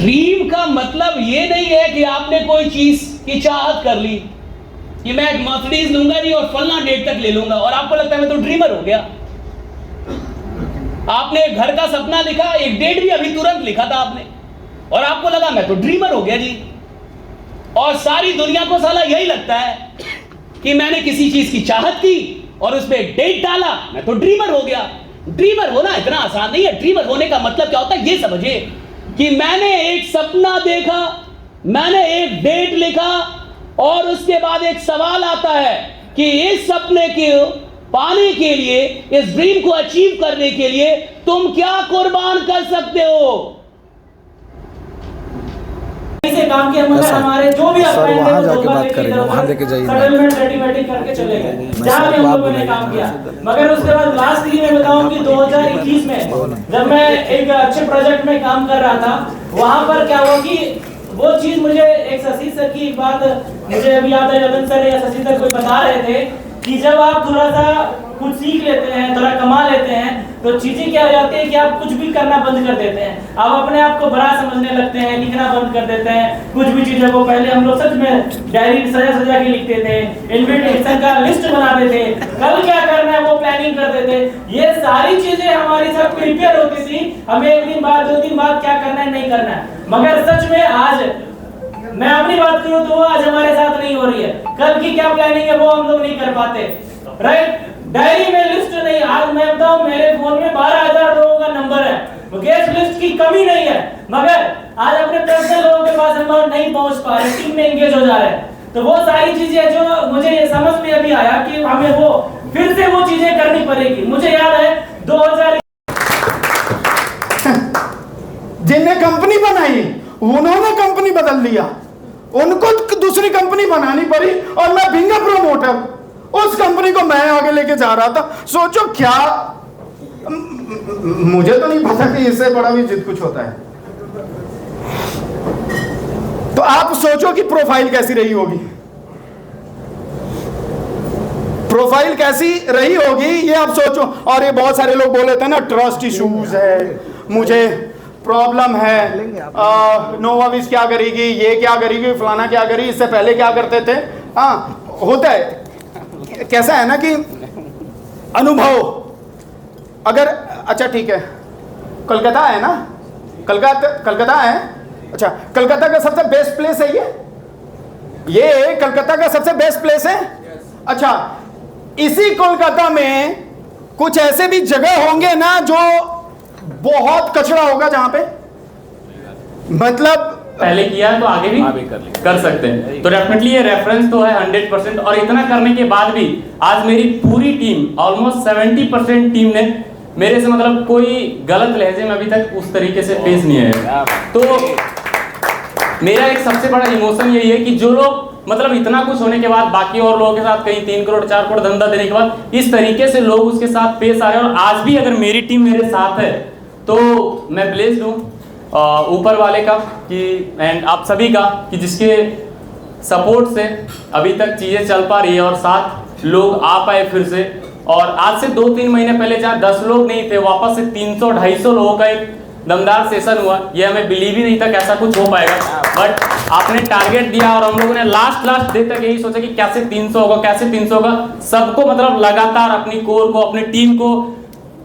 Dream का मतलब ये नहीं है कि आपने कोई चीज की चाहत कर ली कि मैं एक मर्सिडीज लूंगा जी और फलना डेट तक ले लूंगा, और आपको लगता है मैं तो ड्रीमर हो गया। आपने एक घर का सपना लिखा, एक डेट भी अभी तुरंत लिखा था आपने, और आपको लगा मैं तो ड्रीमर हो गया जी। और सारी दुनिया को साला यही लगता है कि मैंने किसी चीज की चाहत की और उस पर डेट डाला, मैं तो ड्रीमर हो गया। ड्रीमर होना इतना आसान नहीं है। ड्रीमर होने का मतलब क्या होता है ये समझिए कि मैंने एक सपना देखा, मैंने एक डेट लिखा, और उसके बाद एक सवाल आता है कि इस सपने के पाने के लिए, इस ड्रीम को अचीव करने के लिए तुम क्या कुर्बान कर सकते हो। से काम किया, मगर हमारे जो भी सर वहाँ जाके बात करेंगे, वहाँ लेके जाइए, सेटलमेंट रेडी करके चले गए जहाँ भी हम लोगों ने काम किया। मगर उसके बाद लास्ट की मैं बताऊं कि 2021 में जब मैं एक अच्छे प्रोजेक्ट में काम कर रहा था, वहाँ पर क्या हुआ कि वो चीज मुझे एक शशि सर की एक बात मुझे अभी याद है, रतन सर या शशि सर कोई बता रहे थे कि जब आप थोड़ा सा कुछ सीख लेते हैं, थोड़ा कमा लेते हैं, तो चीजें क्या हो जाती है कि आप कुछ भी करना बंद कर देते हैं। आप अपने आप को बड़ा समझने लगते हैं, लिखना बंद कर देते हैं। कुछ भी चीजों को पहले हम लोग सच में डायरी सजा के लिखते थे, इन्विटेशन का लिस्ट बनाते थे, कल क्या करना है वो प्लानिंग करते थे। ये सारी चीजें हमारी सब प्रिपेयर होती थी, हमें एक दिन बाद 2 दिन बाद क्या करना है नहीं करना है। मगर सच में आज मैं अपनी बात करूं तो वो आज हमारे साथ नहीं हो रही है। कल की क्या प्लानिंग है वो हम लोग नहीं कर पाते, राइट। डायरी में लिस्ट नहीं, आज मैं बताऊं मेरे फोन में 12,000 लोगों का नंबर है, गेस्ट लिस्ट की कमी नहीं है, मगर आज अपने पर्सनल लोगों के पास हम लोग नहीं पहुंच पा रहे, टीम में एंगेज हो जा रहे हैं। तो वो सारी चीजें जो मुझे ये समझ में अभी आया कि हमें वो फिर से वो चीजें करनी पड़ेगी। मुझे याद है 2000 जिनने कंपनी बनाई उन्होंने कंपनी बदल दिया, उनको दूसरी कंपनी बनानी पड़ी, और मैं बिंगा प्रोमोटर उस कंपनी को मैं आगे लेके जा रहा था। सोचो क्या, मुझे तो नहीं पता कि इससे बड़ा भी जिद कुछ होता है। तो आप सोचो कि प्रोफाइल कैसी रही होगी, प्रोफाइल कैसी रही होगी ये आप सोचो। और ये बहुत सारे लोग बोले थे ना ट्रस्ट इश्यूज है, मुझे प्रॉब्लम है, नोवाविस क्या करेगी, ये क्या करेगी, फलाना क्या करेगी, इससे पहले क्या करते थे। हाँ होता है, कैसा है ना कि अनुभव, अगर अच्छा ठीक है कलकत्ता है ना, कलकत्ता है, अच्छा कलकत्ता का सबसे बेस्ट प्लेस है ये कलकत्ता का सबसे बेस्ट प्लेस है। अच्छा इसी कोलकाता में कुछ ऐसे भी जगह होंगे ना जो बहुत कचरा होगा, जहां पे मतलब पहले किया तो आगे भी कर सकते हैं। तो डेफिनेटली ये रेफरेंस तो है 100%। और इतना करने के बाद भी आज मेरी पूरी टीम ऑलमोस्ट 70% टीम ने मेरे से मतलब कोई गलत लहजे में अभी तक उस तरीके से पेश नहीं है। तो मेरा एक सबसे बड़ा इमोशन यही है कि जो लोग मतलब इतना कुछ होने के बाद बाकी और लोगों के साथ कहीं 3 करोड़ 4 करोड़ धंधा देने के बाद इस तरीके से लोग उसके साथ पेश आ रहे हैं, और आज भी अगर मेरी टीम मेरे साथ है तो मैं ब्लेस्ड हूँ ऊपर वाले का कि एंड आप सभी का कि जिसके सपोर्ट से अभी तक चीज़ें चल पा रही है और साथ लोग आ पाए फिर से। और आज से 2-3 महीने पहले जहाँ 10 लोग नहीं थे, वापस से 300-250 लोगों का एक दमदार सेशन हुआ। ये हमें बिलीव ही नहीं था कैसा कुछ हो पाएगा, बट आपने टारगेट दिया और हम लोगों ने लास्ट डे तक यही सोचा कि कैसे 300 होगा, कैसे 300 होगा। सबको मतलब लगातार अपनी कोर को, अपनी टीम को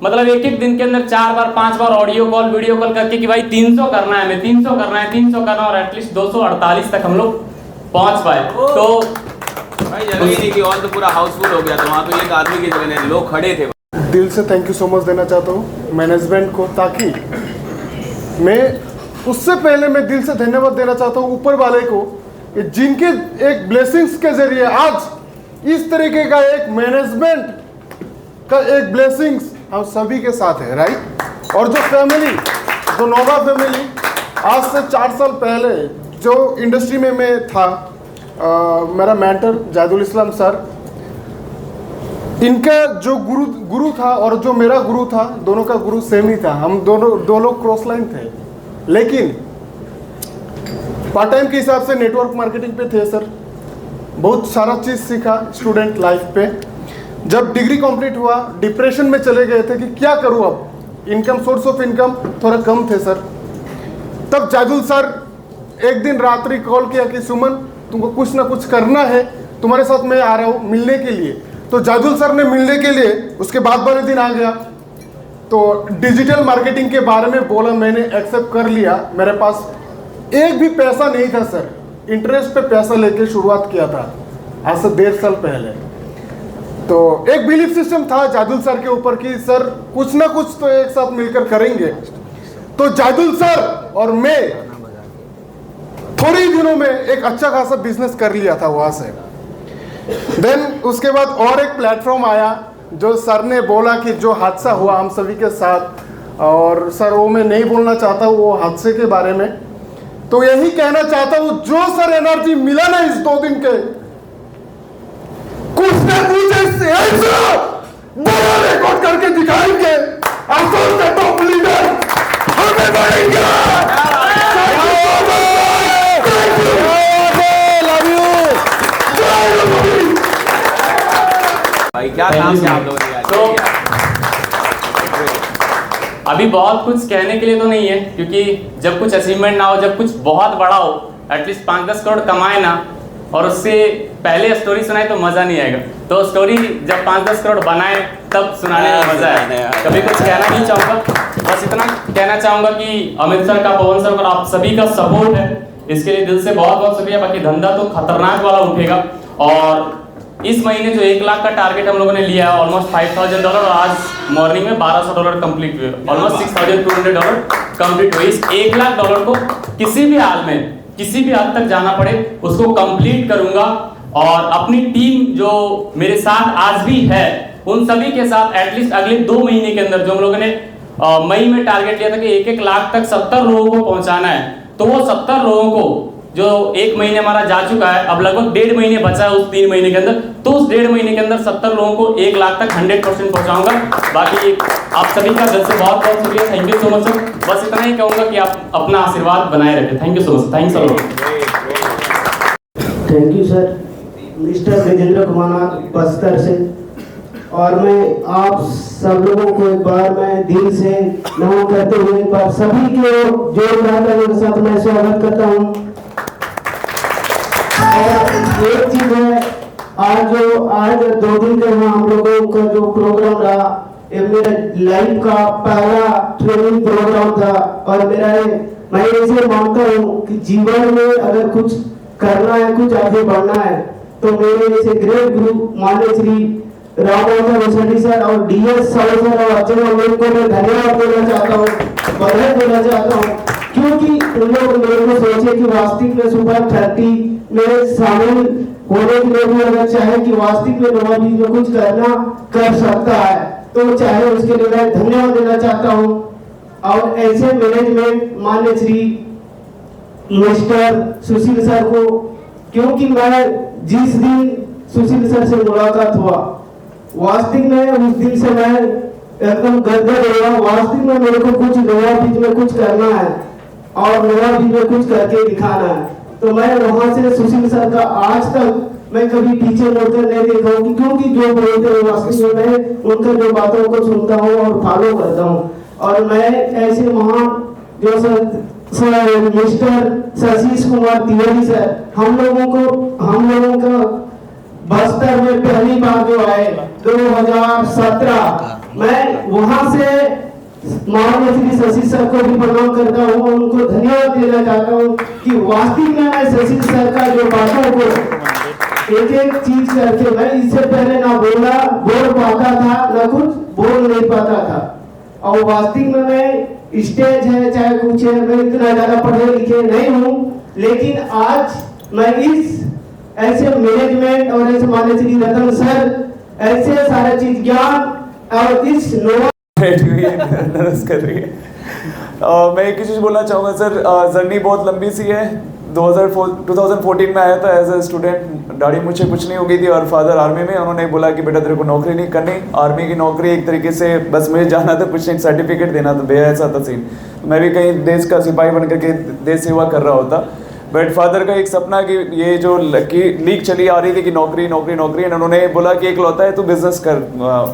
मतलब एक दिन के अंदर 4 बार 5 बार ऑडियो कॉल वीडियो कॉल करके कि भाई 300 करना है, हमें 300 करना है, 300 करना, और एटलीस्ट 248 तक हम लोग पहुंच पाए। तो भाई जरूरी नहीं कि ऑल तो पूरा हाउसफुल हो गया था, वहाँ तो एक आदमी की जगह नहीं, लोग खड़े थे। दिल से थैंक यू सो मच देना चाहता हूँ मैनेजमेंट को, ताकि मैं उससे पहले मैं दिल से धन्यवाद देना चाहता हूँ ऊपर वाले को, जिनके एक ब्लेसिंग्स के जरिए आज इस तरीके का एक मैनेजमेंट का एक ब्लेसिंग्स हम सभी के साथ है, राइट। और जो फैमिली, जो नोवा फैमिली आज से 4 साल पहले जो इंडस्ट्री में मैं था, मेरा मेंटर जायदुल इस्लाम सर, इनका जो गुरु था और जो मेरा गुरु था, दोनों का गुरु सेम ही था। हम दो लोग क्रॉस लाइन थे, लेकिन पार्ट टाइम के हिसाब से नेटवर्क मार्केटिंग पे थे सर। बहुत सारा चीज़ सीखा स्टूडेंट लाइफ पे। जब डिग्री कंप्लीट हुआ डिप्रेशन में चले गए थे कि क्या करूँ, अब इनकम, सोर्स ऑफ इनकम थोड़ा कम थे सर। तब जाजुल सर एक दिन रात्रि कॉल किया कि सुमन तुमको कुछ ना कुछ करना है, तुम्हारे साथ मैं आ रहा हूँ मिलने के लिए। तो जाजुल सर ने मिलने के लिए उसके बाद वाले दिन आ गया। तो डिजिटल मार्केटिंग के बारे में बोला, मैंने एक्सेप्ट कर लिया। मेरे पास एक भी पैसा नहीं था सर, इंटरेस्ट पे पैसा लेके शुरुआत किया था आज से 1.5 साल पहले। तो एक बिलीफ सिस्टम था जाजुल सर के ऊपर कि सर कुछ ना कुछ तो एक साथ मिलकर करेंगे। तो जाजुल सर और मैं थोड़े ही दिनों में एक अच्छा खासा बिजनेस कर लिया था वहां से। देन उसके बाद और एक प्लेटफॉर्म आया जो सर ने बोला कि जो हादसा हुआ हम सभी के साथ, और सर वो मैं नहीं बोलना चाहता वो हादसे के बारे में। तो यही कहना चाहता हूँ, जो सर एनर्जी मिला ना इस 2 दिन के, कुछ ना कुछ ऐसा बड़ा रिकॉर्ड करके दिखाएंगे। असम का टॉप लीडर हमें बनेंगे। भाई क्या काम किया आप लोगों ने यार। तो अभी बहुत कुछ कहने के लिए तो नहीं है, क्योंकि जब कुछ अचीवमेंट ना हो, जब कुछ बहुत बड़ा हो, एटलीस्ट 5-10 करोड़ कमाए ना, और उससे पहले स्टोरी सुनाए तो मजा नहीं आएगा। तो स्टोरी जब 5-10 करोड़ बनाए तब सुनाने में मजा है। कभी कुछ कहना नहीं चाहूँगा, बस इतना कहना चाहूँगा कि अमित सर का, पवन सर का, आप सभी का सपोर्ट है, इसके लिए दिल से बहुत बहुत शुक्रिया। बाकी धंधा तो खतरनाक वाला उठेगा। और इस महीने जो 1 लाख का टारगेट हम लोगों ने लिया है, ऑलमोस्ट $5,000, और आज मॉर्निंग में $1,200 कंप्लीट हुए, ऑलमोस्ट $6,200 कंप्लीट हुए। इस $1 लाख को किसी भी हाल में, किसी भी हद तक जाना पड़े, उसको कंप्लीट करूंगा। और अपनी टीम जो मेरे साथ आज भी है, उन सभी के साथ एटलीस्ट अगले 2 महीने के अंदर, जो हम लोगों ने मई में टारगेट लिया था कि 1-1 लाख तक 70 लोगों को पहुंचाना है, तो वो 70 लोगों को, जो 1 महीने हमारा जा चुका है, अब लगभग 1.5 महीने बचा है उस 3 महीने के अंदर, तो उस 1.5 महीने के अंदर 70 लोगों को 1 लाख तक 100% पहुंचाऊंगा। बाकी आप सभी का दिल से बहुत बहुत शुक्रिया। Thank you so much sir. बस इतना ही कहूंगा कि आप अपना आशीर्वाद बनाए रखें। Thank you so much. Thanks a lot. Thank you sir. Mister Vijendra Kumar Bastar से, और मैं आप सब लोगों को एक बार मैं दिल से नमन करते हुए एक बार सभी के जोर लगाकर के साथ मैं स्वागत करता हूँ। और एक चीज है, आज 2 दिन के हम लोगों का जो प्रोग्राम रहा, ये मेरे लाइफ का पहला ट्रेनिंग प्रोग्राम था। और मैं ऐसे मानता हूँ कि जीवन में अगर कुछ करना है, कुछ आगे बढ़ना है, तो मेरे जैसे ग्रेट गुरु मान्य श्री रामोदर रोसड़ी सर और DS साहु सर और अजय लोगों को मैं धन्यवाद देना चाहता हूँ, बधाई देना चाहता हूँ, क्योंकि उन लोग मेरे को सोचे कि वास्तविक में सुपर 30 में शामिल होने के लिए भी अगर चाहे कि वास्तविक में नोवा बीज में कुछ करना कर सकता है, तो चाहे उसके लिए मैं धन्यवाद देना चाहता हूँ। और ऐसे मैनेजमेंट मान्य श्री मिस्टर सुशील सर को, क्योंकि मैं जिस दिन सुशील सर से मुलाकात हुआ, वास्तविक में उस दिन से मैं एकदम गदगद हुआ। वास्तविक में मेरे को कुछ नोवा बीज में कुछ करना है और नोवा बीज में कुछ करके दिखाना है। तो मैं वहां से सुशील सर का आज तक मैं कभी पीछे मुड़कर नहीं देखा हूँ, क्योंकि जो बोलते हैं वास्तविक में मैं उनका जो बातों को सुनता हूँ और फॉलो करता हूँ। और मैं ऐसे महान जो sir mister Satish Kumar Tiwari sir, हम लोगों का बस्तर में पहली बार जो आए 2017, मैं वहां से माननीय श्री शशि सर को भी प्रणाम करता हूँ, उनको धन्यवाद देना चाहता हूँ कि वास्तविक में मैं शशि सर का जो बातों को एक चीज करके मैं इससे पहले ना बोल पाता था, ना कुछ बोल नहीं पाता था। और वास्तविक में मैं स्टेज है चाहे कुछ है, मैं इतना ज्यादा पढ़े लिखे नहीं हूँ, लेकिन आज मैं इस ऐसे मैनेजमेंट और ऐसे मान्य श्री रतन सर ऐसे सारे चीज ज्ञान और इस नर्वस कर रही है। मैं एक ही चीज़ बोलना चाहूँगा सर, जर्नी बहुत लंबी सी है। 2014 में आया था एज ए स्टूडेंट, दाढ़ी मुझे कुछ नहीं हो गई थी और फादर आर्मी में, उन्होंने बोला कि बेटा तेरे को नौकरी नहीं करनी, आर्मी की नौकरी एक तरीके से बस मुझे जाना था, कुछ नहीं सर्टिफिकेट देना था, भैया ऐसा था सीन। मैं भी कहीं देश का सिपाही बन करके देश सेवा कर रहा होता, बट फादर का एक सपना कि ये जो लीक चली आ रही थी कि नौकरी नौकरी नौकरी, एंड उन्होंने बोला कि एक लौता है तू बिजनेस कर।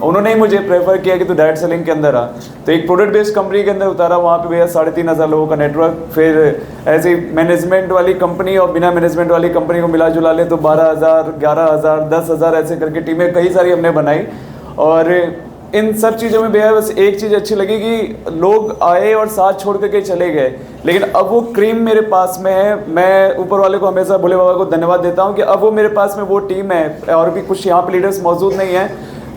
उन्होंने ही मुझे प्रेफर किया कि तू डायरेक्ट सेलिंग के अंदर आ, तो एक प्रोडक्ट बेस्ड कंपनी के अंदर उतारा। वहाँ पे भैया 3,500 लोगों का नेटवर्क, फिर ऐसे मैनेजमेंट वाली कंपनी और बिना मैनेजमेंट वाली कंपनी को मिला जुला ले तो 12,000, 11,000, 10,000 ऐसे करके टीमें कई सारी हमने बनाई। और इन सब चीज़ों में भैया बस एक चीज़ अच्छी लगी कि लोग आए और साथ छोड़ करके चले गए, लेकिन अब वो क्रीम मेरे पास में है। मैं ऊपर वाले को हमेशा भोले बाबा को धन्यवाद देता हूँ कि अब वो मेरे पास में वो टीम है। और भी कुछ यहाँ पे लीडर्स मौजूद नहीं हैं,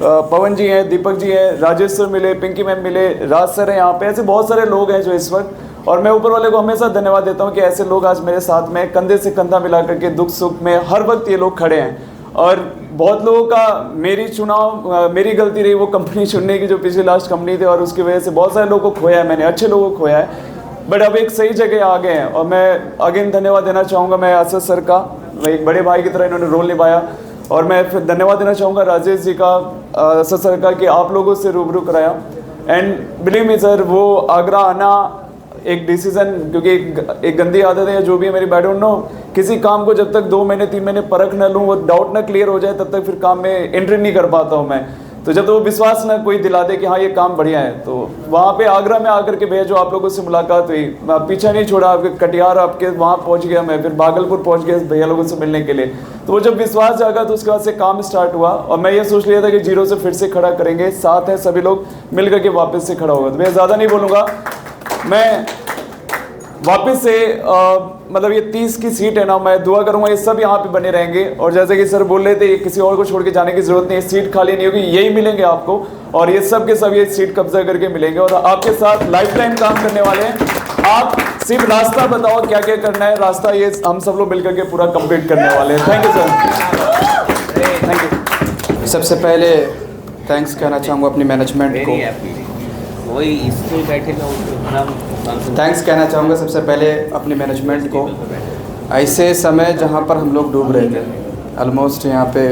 पवन जी हैं, दीपक जी हैं, राजेश सर मिले, पिंकी मैम मिले, राज सर हैं यहाँ पे, ऐसे बहुत सारे लोग हैं जो इस वक्त। और मैं ऊपर वाले को हमेशा धन्यवाद देता हूँ कि ऐसे लोग आज मेरे साथ में कंधे से कंधा मिला करके दुख सुख में हर वक्त ये लोग खड़े हैं। और बहुत लोगों का मेरी गलती रही वो कंपनी चुनने की जो पिछली लास्ट कंपनी थी, और उसकी वजह से बहुत सारे लोगों को खोया है मैंने, अच्छे लोगों को खोया है, बट अब एक सही जगह आ गए हैं। और मैं अगेन धन्यवाद देना चाहूँगा मैं असद सर का, एक बड़े भाई की तरह इन्होंने रोल निभाया। और मैं फिर धन्यवाद देना चाहूँगा राजेश जी का, असद सर का, कि आप लोगों से रूबरू कराया। एंड बिलीव मी सर, वो आगरा आना एक डिसीजन, क्योंकि एक गंदी आदत है जो भी है मेरी, आई डोंट नो, किसी काम को जब तक 2 महीने 3 महीने परख न लूँ, वो डाउट ना क्लियर हो जाए, तब तक फिर काम में एंट्री नहीं कर पाता हूँ मैं। तो जब तो वो विश्वास ना कोई दिला दे कि हाँ ये काम बढ़िया है, तो वहाँ पे आगरा में आकर के भैया जो आप लोगों से मुलाकात हुई, मैं पीछा नहीं छोड़ा, आपके कटिहार आपके वहाँ पहुँच गया मैं, फिर भागलपुर पहुँच गया भैया लोगों से मिलने के लिए। तो वो जब विश्वास जागा तो उसके बाद से काम स्टार्ट हुआ, और मैं ये सोच लिया था कि जीरो से फिर से खड़ा करेंगे, साथ है सभी लोग मिल करके वापस से खड़ा होगा। तो मैं ज़्यादा नहीं बोलूँगा, मैं वापस से मतलब ये 30 की सीट है ना, मैं दुआ करूंगा ये सब यहाँ पे बने रहेंगे। और जैसे कि सर बोल रहे थे, किसी और को छोड़ के जाने की जरूरत नहीं है, सीट खाली नहीं होगी, यही मिलेंगे आपको, और ये सब के सब ये सीट कब्जा करके मिलेंगे, और आपके साथ लाइफ टाइम काम करने वाले हैं। आप सिर्फ रास्ता बताओ क्या क्या करना है, रास्ता ये हम सब लोग मिलकर के पूरा कंप्लीट करने वाले हैं। Thank you sir, thank you. सबसे पहले थैंक्स कहना चाहूँगा अपनी मैनेजमेंट को, वही इसमें बैठे थैंक्स कहना चाहूँगा सबसे पहले अपनी मैनेजमेंट को। ऐसे समय जहाँ पर हम लोग डूब रहे थे, ऑलमोस्ट यहाँ पे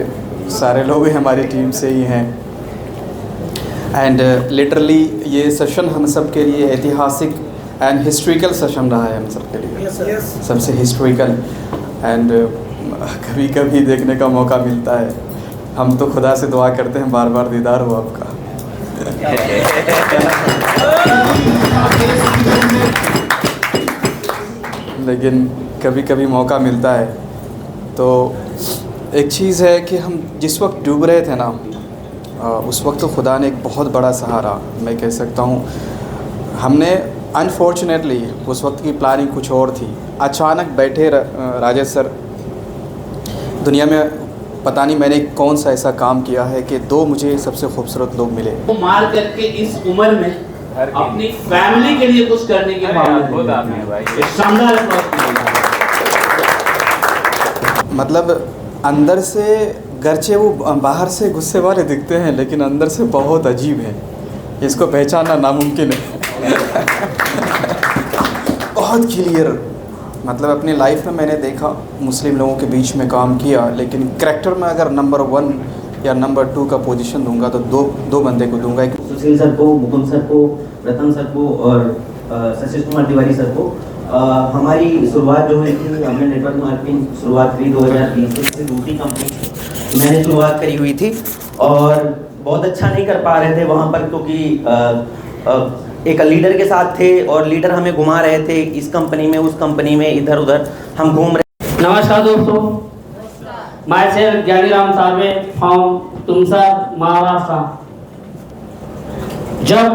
सारे लोग हमारी टीम से ही हैं, एंड लिटरली ये सेशन हम सब के लिए ऐतिहासिक एंड हिस्ट्रिकल सेशन रहा है हम सब के लिए, सबसे हिस्ट्रिकल। एंड कभी कभी देखने का मौका मिलता है, हम तो खुदा से दुआ करते हैं बार बार दीदार हो आपका। लेकिन कभी कभी मौका मिलता है। तो एक चीज़ है कि हम जिस वक्त डूब रहे थे ना, उस वक्त तो खुदा ने एक बहुत बड़ा सहारा, मैं कह सकता हूँ, हमने अनफॉर्चुनेटली उस वक्त की प्लानिंग कुछ और थी। अचानक बैठे राजेश सर, दुनिया में पता नहीं मैंने कौन सा ऐसा काम किया है कि 2 मुझे सबसे खूबसूरत लोग मिले। वो मार करके इस उम्र में अपनी फैमिली के लिए कुछ करने के मतलब अंदर से गर्चे वो बाहर से गुस्से वाले दिखते हैं, लेकिन अंदर से बहुत अजीब है, इसको पहचानना नामुमकिन है। बहुत क्लियर, मतलब अपनी लाइफ में मैंने देखा मुस्लिम लोगों के बीच में काम किया, लेकिन करैक्टर में अगर नंबर 1 या नंबर 2 का पोजीशन दूंगा तो दो बंदे को दूंगा। सुशील सर को, मुकुंद सर को, रतन सर को और सचिन कुमार तिवारी सर को। हमारी शुरुआत जो हुई थी, हमने नेटवर्क मार्केटिंग शुरुआत की 2020 से, दूसरी कंपनी मैंने शुरुआत करी हुई थी, और बहुत अच्छा नहीं कर पा रहे थे वहाँ पर, क्योंकि एक लीडर के साथ थे और लीडर हमें घुमा रहे थे, इस कंपनी में उस कंपनी में, इधर उधर हम घूम रहे। नमस्कार दोस्तों, मैं सेठ ज्ञानीराम सार्वे फ्रॉम तुमसा, महाराष्ट्र। जब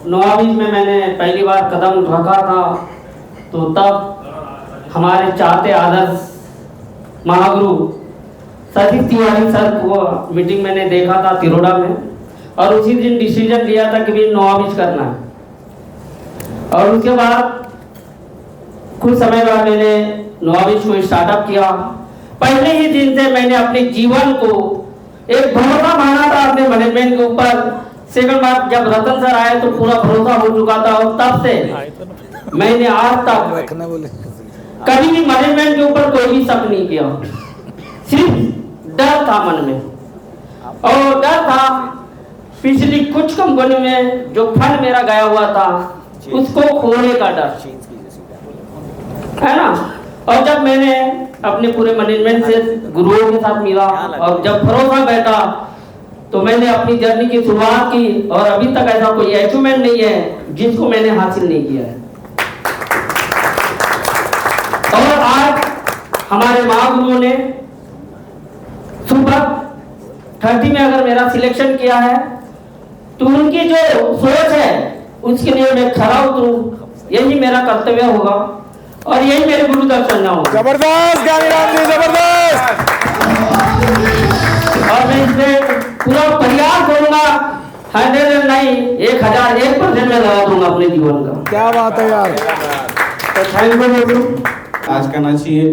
नवाबीज में मैंने पहली बार कदम रखा था, तो तब हमारे चाहते आदर्श महागुरु सतीश तिवारी सर को मीटिंग मैंने देखा था तिरोड़ा में, और उसी दिन डिसीजन लिया था कि भी नवाबीज करना है। और उसके बाद कुछ समय बाद मैंने नवाबीज को स्टार्टअप किया। पहले ही दिन से मैंने अपने जीवन को एक भरोसा माना था अपने मैनेजमेंट के ऊपर। सेकंड बार जब रतन सर आए तो पूरा भरोसा हो चुका था, और तब से मैंने आज तक कभी भी मैनेजमेंट के ऊपर कोई भी शक नहीं किया। सिर्फ डर था मन में, और डर था पिछली कुछ कंपनी में जो फंड मेरा गया हुआ था उसको खोने का डर है ना। और जब मैंने अपने पूरे मैनेजमेंट से गुरुओं के साथ मिला और जब भरोसा बैठा तो मैंने अपनी जर्नी की शुरुआत की और अभी तक ऐसा कोई अचीवमेंट नहीं है जिसको मैंने हासिल नहीं किया है। और आज हमारे महागुरुओं ने सुपर 30 में अगर मेरा सिलेक्शन किया है तो उनकी जो सोच है उसके लिए मैं खरा उतरूं, यही मेरा कर्तव्य होगा और यही मेरे गुरु दर्शन होगा। जबरदस्त ज्ञानीराम जी, जबरदस्त। और मैं इसमें पूरा प्रयास करूंगा, 1001% में लगा दूंगा अपने जीवन का। क्या बात है यार। तो थैंक यू। आज कहना चाहिए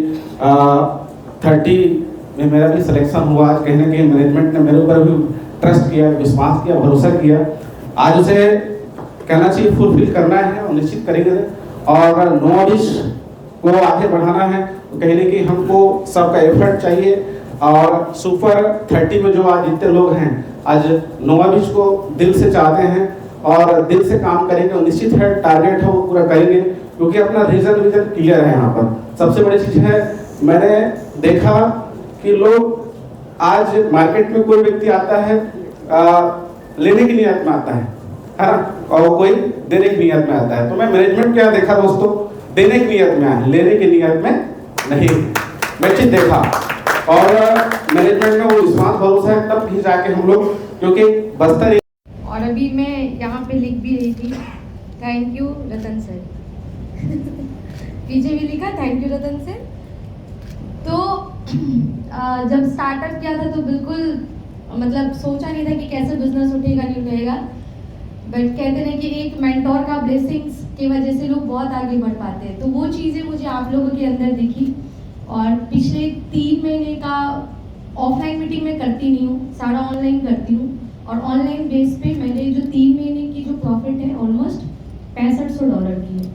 30 में मेरा भी सिलेक्शन हुआ। आज कहीं ना कहीं मैनेजमेंट ने मेरे ऊपर भी ट्रस्ट किया, विश्वास किया, भरोसा किया। आज उसे कहना चाहिए फुलफिल करना है और निश्चित करेंगे। और नोविश को आगे बढ़ाना है तो कहीं ना कहीं हमको सबका एफर्ट चाहिए। और सुपर 30 में जो आज जितने लोग हैं आज नोविश को दिल से चाहते हैं और दिल से काम करेंगे और निश्चित है टारगेट है वो पूरा करेंगे क्योंकि अपना रीजन क्लियर है। यहाँ पर सबसे बड़ी चीज़ है, मैंने देखा कि लोग आज मार्केट में कोई व्यक्ति आता है लेने की नियत में आता है ना, और कोई देने की नियत में आता है। तो मैं मैनेजमेंट क्या देखा दोस्तों, देने की नियत में आए, लेने की नियत में नहीं। मैं चीज देखा और मैनेजमेंट में वो विश्वास भरोसा है, तब भी जाके हम लोग क्योंकि बस्तर। और अभी मैं यहाँ पे लिख भी रही थी थैंक यू रतन सर। पीछे भी लिखा थैंक यू रतन सर। तो जब स्टार्टअप किया था तो बिल्कुल मतलब सोचा नहीं था कि कैसे बिजनेस उठेगा नहीं उठेगा, बट कहते हैं कि एक मेंटोर का ब्लेसिंग्स की वजह से लोग बहुत आगे बढ़ पाते हैं। तो वो चीज़ें मुझे आप लोगों के अंदर दिखी। और पिछले 3 महीने का ऑफलाइन मीटिंग मैं करती नहीं हूँ, सारा ऑनलाइन करती हूँ। और ऑनलाइन बेस पे मैंने जो 3 महीने की जो प्रॉफिट है ऑलमोस्ट $6500 की है।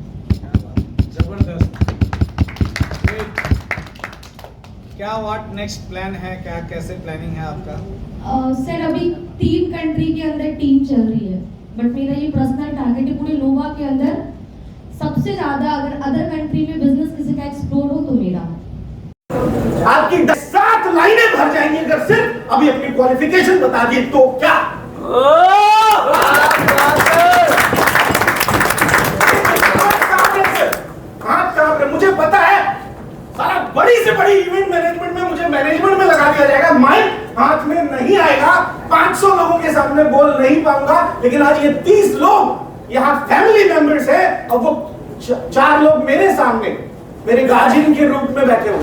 क्या व्हाट नेक्स्ट प्लान है, क्या कैसे प्लानिंग है आपका? सर अभी 3 कंट्री के अंदर टीम चल रही है, बट मेरा ये पर्सनल टारगेट है पूरे नोवा के अंदर सबसे ज्यादा अगर अदर कंट्री में बिजनेस किसी का एक्सप्लोर हो तो मेरा। आपकी 7 लाइनें भर जाएंगी अगर सिर्फ अभी अपनी क्वालिफिकेशन बता दी तो क्या? मुझे पता है सारा बड़ी से बड़ी इवेंट मैनेजमेंट में मुझे मैनेजमेंट में लगा दिया जाएगा, माइक हाथ में नहीं आएगा, 500 लोगों के सामने बोल नहीं पाऊंगा। लेकिन आज ये 30 लोग यहाँ फैमिली मेंबर्स है और वो 4 लोग मेरे सामने मेरे गार्जियन के रूप में बैठे हुए।